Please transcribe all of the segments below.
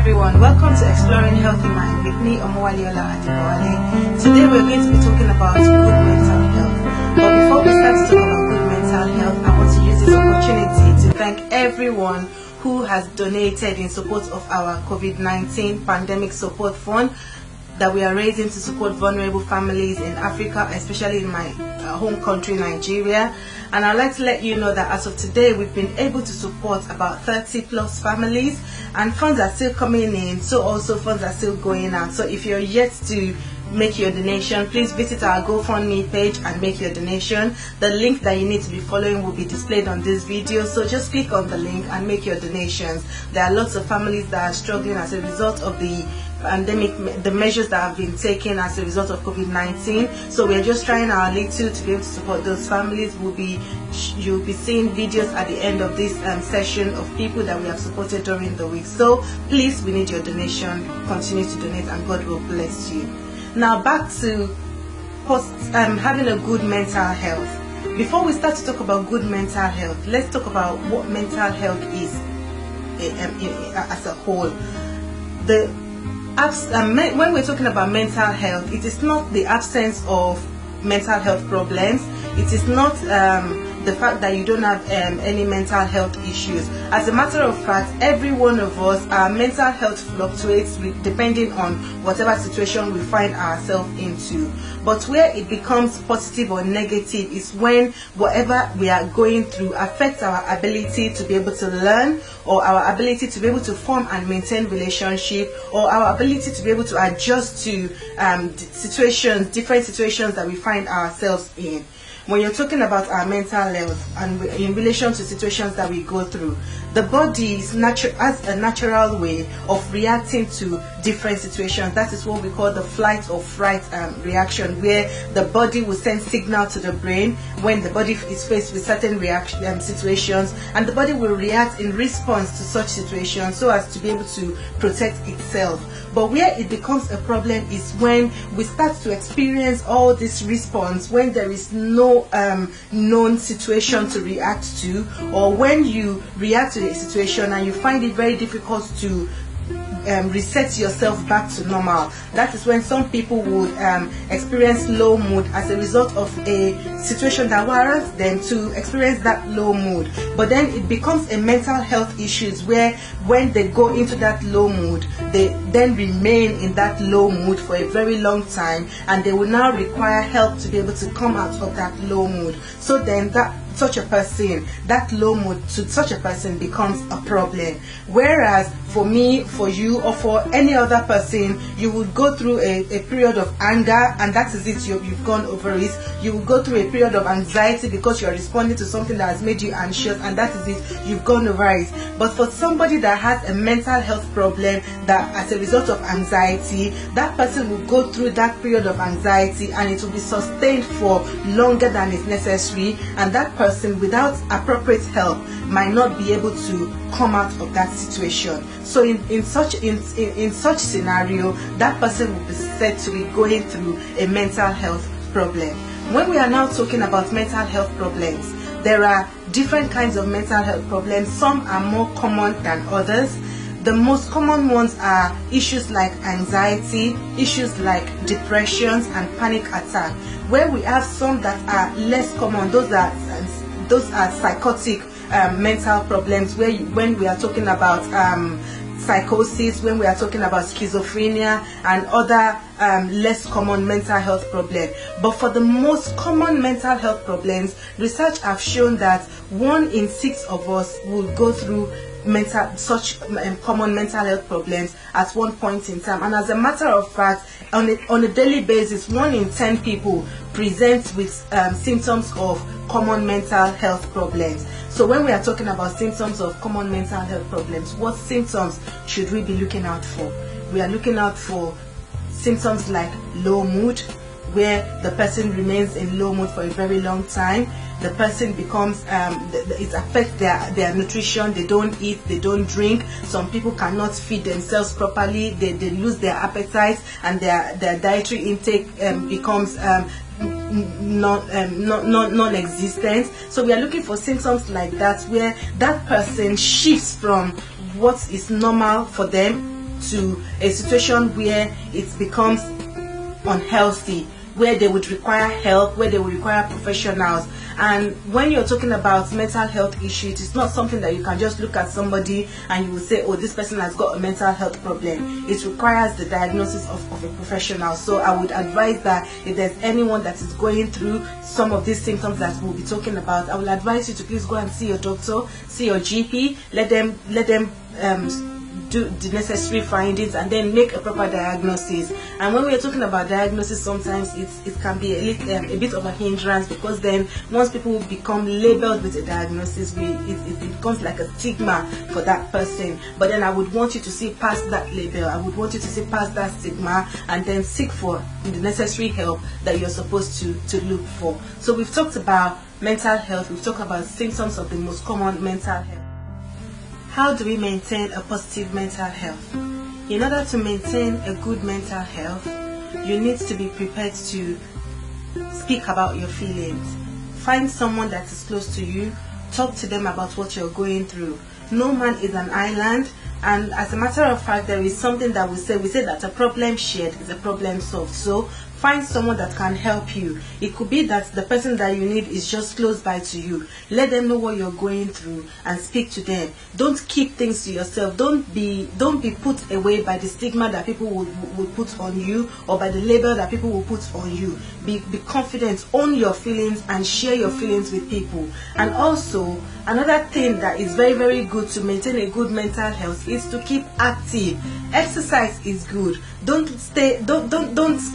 everyone, welcome to Exploring Healthy Mind with me, Omowale Adebowale. Today we're going to be talking about good mental health. But before we start to talk about good mental health, I want to use this opportunity to thank everyone who has donated in support of our COVID-19 pandemic support fund that we are raising to support vulnerable families in Africa, especially in my home country, Nigeria. And I'd like to let you know that as of today, we've been able to support about 30 plus families, and funds are still coming in, so also funds are still going out. So if you're yet to make your donation, please visit our GoFundMe page and make your donation. The link that you need to be following will be displayed on this video, so just click on the link and make your donations. There are lots of families that are struggling as a result of the pandemic, the measures that have been taken as a result of COVID-19. So we're just trying our little to be able to support those families. You'll be seeing videos at the end of this session of people that we have supported during the week. So please, we need your donation. Continue to donate and God will bless you. Now back to having a good mental health. Before we start to talk about good mental health, let's talk about what mental health is as a whole. When we're talking about mental health, it is not the absence of mental health problems. It is not the fact that you don't have any mental health issues. As a matter of fact, every one of us, our mental health fluctuates depending on whatever situation we find ourselves into. But where it becomes positive or negative is when whatever we are going through affects our ability to be able to learn, or our ability to be able to form and maintain relationship, or our ability to be able to adjust to different situations that we find ourselves in. When you're talking about our mental health and in relation to situations that we go through, the body has a natural way of reacting to different situations. That is what we call the flight or fright reaction, where the body will send signal to the brain when the body is faced with certain situations, and the body will react in response to such situations so as to be able to protect itself. But where it becomes a problem is when we start to experience all this response when there is no known situation to react to, or when you react to a situation and you find it very difficult to reset yourself back to normal. That is when some people would experience low mood as a result of a situation that warrants them to experience that low mood. But then it becomes a mental health issues where when they go into that low mood, they then remain in that low mood for a very long time, and they will now require help to be able to come out of that low mood. So then that low mood to such a person becomes a problem. Whereas for me, for you, or for any other person, you would go through a period of anger, and that is it, you've gone over it. You will go through a period of anxiety because you're responding to something that has made you anxious, and that is it, you've gone over it. But for somebody that has a mental health problem, that as a result of anxiety, that person will go through that period of anxiety and it will be sustained for longer than is necessary, and that person without appropriate help might not be able to come out of that situation. So in such scenario, that person will be said to be going through a mental health problem. When we are now talking about mental health problems, there are different kinds of mental health problems. Some are more common than others. The most common ones are issues like anxiety, issues like depressions and panic attack. Where we have some that are less common, those are psychotic mental problems, when we are talking about psychosis, when we are talking about schizophrenia and other less common mental health problems. But for the most common mental health problems, research have shown that 1 in 6 of us will go through such common mental health problems at one point in time. And as a matter of fact, on a daily basis, 1 in 10 people present with symptoms of common mental health problems. So when we are talking about symptoms of common mental health problems, what symptoms should we be looking out for? We are looking out for symptoms like low mood, where the person remains in low mood for a very long time. The person becomes, it affects their nutrition. They don't eat, they don't drink. Some people cannot feed themselves properly. They lose their appetite, and their dietary intake becomes non-existent. So we are looking for symptoms like that, where that person shifts from what is normal for them to a situation where it becomes unhealthy, where they would require help, where they would require professionals. And when you're talking about mental health issues, it's not something that you can just look at somebody and you will say, oh, this person has got a mental health problem. It requires the diagnosis of a professional. So I would advise that if there's anyone that is going through some of these symptoms that we'll be talking about, I will advise you to please go and see your doctor, see your GP, let them do the necessary findings and then make a proper diagnosis. And when we are talking about diagnosis, sometimes it can be a bit of a hindrance, because then once people become labeled with a diagnosis, it becomes like a stigma for that person. But then I would want you to see past that label. I would want you to see past that stigma and then seek for the necessary help that you're supposed to look for. So we've talked about mental health, we've talked about symptoms of the most common mental health. How do we maintain a positive mental health? In order to maintain a good mental health, you need to be prepared to speak about your feelings. Find someone that is close to you, talk to them about what you're going through. No man is an island, and as a matter of fact, there is something that we say that a problem shared is a problem solved. So find someone that can help you. It could be that the person that you need is just close by to you. Let them know what you're going through and speak to them. Don't keep things to yourself. Don't be put away by the stigma that people will put on you, or by the label that people will put on you. Be confident, own your feelings and share your feelings with people. And also, another thing that is very, very good to maintain a good mental health is to keep active. Exercise is good. Don't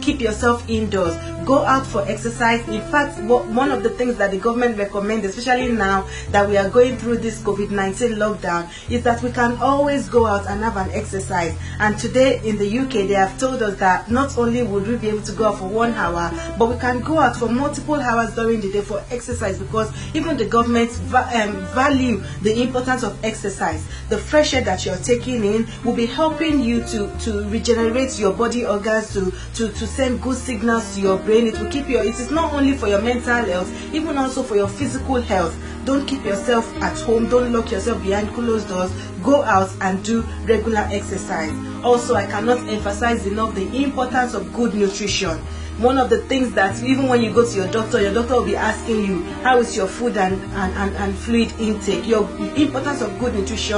keep yourself indoors. Go out for exercise. In fact, one of the things that the government recommends, especially now that we are going through this COVID-19 lockdown, is that we can always go out and have an exercise. And today in the UK, they have told us that not only would we be able to go out for 1 hour, but we can go out for multiple hours during the day for exercise, because even the government value the importance of exercise. The fresh air that you're taking in will be helping you to regenerate your body organs, to send good signals to your brain. It will keep it is not only for your mental health, even also for your physical health. Don't keep yourself at home. Don't lock yourself behind closed doors. Go out and do regular exercise. Also, I cannot emphasize enough the importance of good nutrition. One of the things that even when you go to your doctor will be asking you, how is your food and fluid intake? Your importance of good nutrition,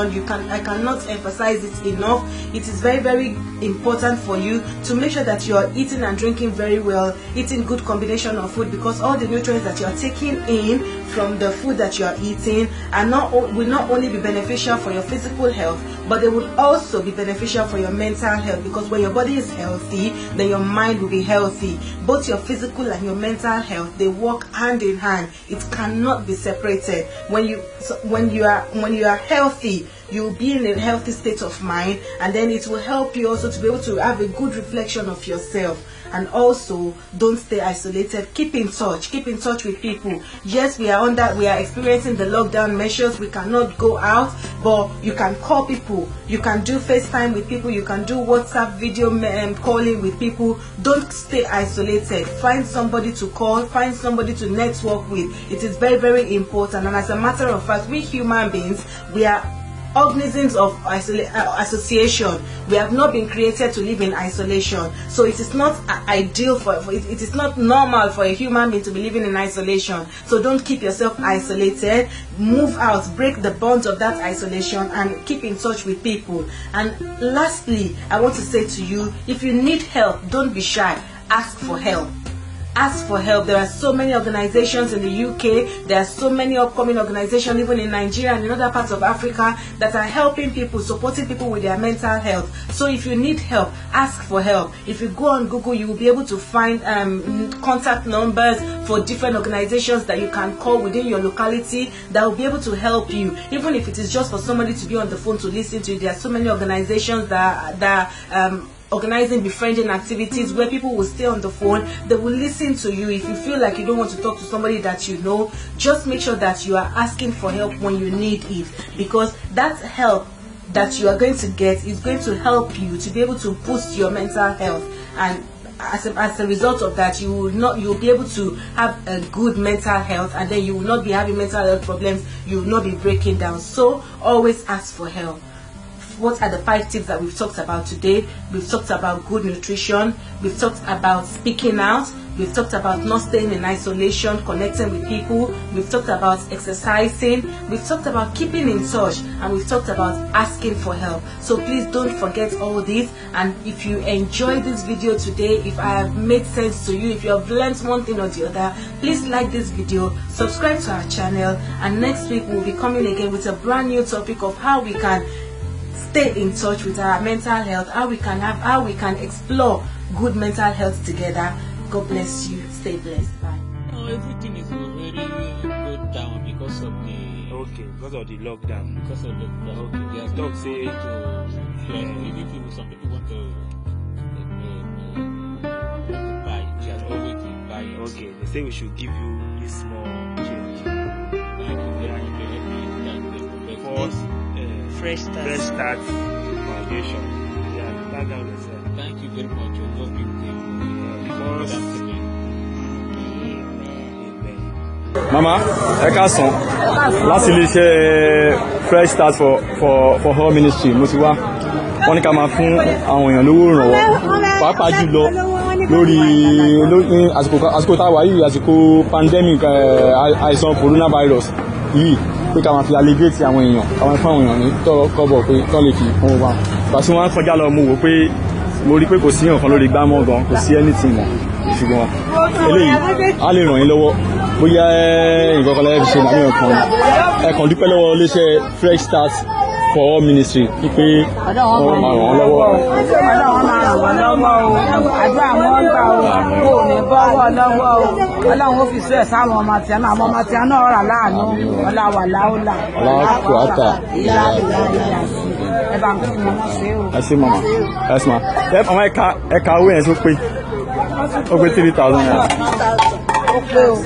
I cannot emphasize it enough. It is very, very important for you to make sure that you are eating and drinking very well, eating good combination of food, because all the nutrients that you are taking in from the food that you are eating will not only be beneficial for your physical health, but they will also be beneficial for your mental health, because when your body is healthy, then your mind will be healthy. Both your physical and your mental health, they work hand in hand. It cannot be separated. When you are healthy, you will be in a healthy state of mind, and then it will help you also to be able to have a good reflection of yourself. And also, don't stay isolated. Keep in touch with people. Yes, we are experiencing the lockdown measures. We cannot go out, but you can call people, you can do FaceTime with people, you can do WhatsApp video calling with people. Don't stay isolated. Find somebody to call, find somebody to network with. It is very, very important. And as a matter of fact, we human beings, we are organisms of association. We have not been created to live in isolation. So it is not ideal it is not normal for a human being to be living in isolation. So don't keep yourself isolated. Move out, break the bonds of that isolation, and keep in touch with people. And lastly, I want to say to you, if you need help, don't be shy. Ask for help. Ask for help. There are so many organizations in the UK, there are so many upcoming organizations even in Nigeria and in other parts of Africa that are helping people, supporting people with their mental health. So if you need help, ask for help. If you go on Google, you will be able to find contact numbers for different organizations that you can call within your locality that will be able to help you. Even if it is just for somebody to be on the phone to listen to you, there are so many organizations that organizing befriending activities where people will stay on the phone. They will listen to you. If you feel like you don't want to talk to somebody that you know, just make sure that you are asking for help when you need it, because that help that you are going to get is going to help you to be able to boost your mental health. And as a result of that, you will be able to have a good mental health, and then you will not be having mental health problems. You will not be breaking down. So always ask for help. what are the 5 tips that we've talked about today. We've talked about good nutrition, we've talked about speaking out, we've talked about not staying in isolation, connecting with people, we've talked about exercising, we've talked about keeping in touch, and we've talked about asking for help. So please don't forget all this. And if you enjoyed this video today, if I have made sense to you, if you have learned one thing or the other, please like this video, subscribe to our channel, and next week we'll be coming again with a brand new topic of how we can stay in touch with our mental health, how we can explore good mental health together. God bless you. Stay blessed. Bye. No, everything is very good down because of the lockdown. Because of the lockdown. Okay. There's no say to some people want to buy. They are always to buy. Okay. They say we should give you this small change. Thank you very much. For Fresh Start Foundation. Yeah, back down yourself. Thank you very much. Your God will Mama, ẹ káàsán láti iléeṣẹ́ Fresh Start for All Ministry mo ti wá wọ́n ní ká máa fún àwọn èèyàn lówó ìrànwọ́ pàápàá jùlọ lórí àsìkò tá a wà yìí, àsìkò pandemic àìsàn coronavirus yìí, pé ká máa fi alleviate àwọn èèyàn, ká máa fún àwọn èèyàn ní kọ́bọ̀ pé tọ́ lè fi fún wa. Pàṣẹ wọn kọjá lọ mo wò pé mo rí pé kò sí nǹkan lórí gbámọ́ gan, kò sí anything mọ́, ṣùgbọ́n eléyìí á lè ràn yín lọ́wọ́ bóyá nǹkan kan lẹ́yìn fi ṣe láàrin ọ̀kan ẹ̀kan dúpẹ́ lọ́wọ́ iléeṣẹ́ Fresh Start for All Ministry wípé wọ́n máa ràn wọ́n lọ́wọ́. Ọlọ́run máa ràn wọ́n lọ́wọ́ o, àdúrà wọn gbà o, kò ní bọ́wọ́ lọ́wọ́ o, Ọlọ́run ó fi sọ ẹ̀ sáwọn ọmọ tí àwọn ọmọ tí náà rà láàánú ọláwà láòlà. Ọlọ́kù àtà. Ẹ bá ń kí wọn ṣe o. Ẹ ṣé mama, ẹ ṣé ma. Ẹ mama ẹ̀ka owó yẹn tó pé 3,000 naira. Ó pé o.